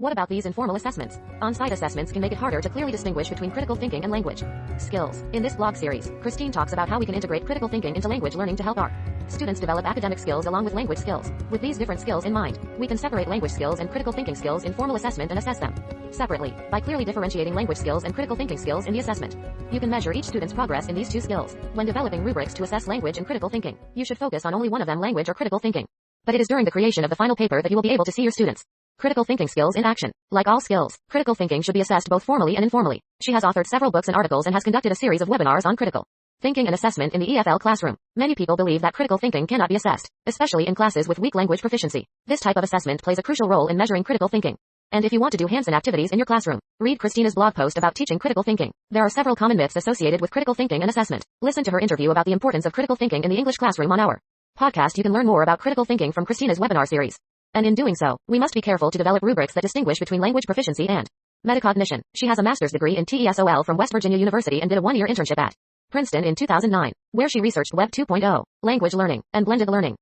What about these informal assessments? On-site assessments can make it harder to clearly distinguish between critical thinking and language skills. In this blog series, Christine talks about how we can integrate critical thinking into language learning to help our students develop academic skills along with language skills. With these different skills in mind, we can separate language skills and critical thinking skills in formal assessment and assess them separately by clearly differentiating language skills and critical thinking skills in the assessment. You can measure each student's progress in these two skills. When developing rubrics to assess language and critical thinking, you should focus on only one of them, language or critical thinking. But it is during the creation of the final paper that you will be able to see your students' critical thinking skills in action. Like all skills, critical thinking should be assessed both formally and informally. She has authored several books and articles and has conducted a series of webinars on critical thinking and assessment in the EFL classroom. Many people believe that critical thinking cannot be assessed, especially in classes with weak language proficiency. This type of assessment plays a crucial role in measuring critical thinking. And if you want to do hands-on activities in your classroom, read Christina's blog post about teaching critical thinking. There are several common myths associated with critical thinking and assessment. Listen to her interview about the importance of critical thinking in the English classroom on our podcast. You can learn more about critical thinking from Christina's webinar series. And in doing so, we must be careful to develop rubrics that distinguish between language proficiency and metacognition. She has a master's degree in TESOL from West Virginia University and did a one-year internship at Princeton in 2009, where she researched Web 2.0, language learning, and blended learning.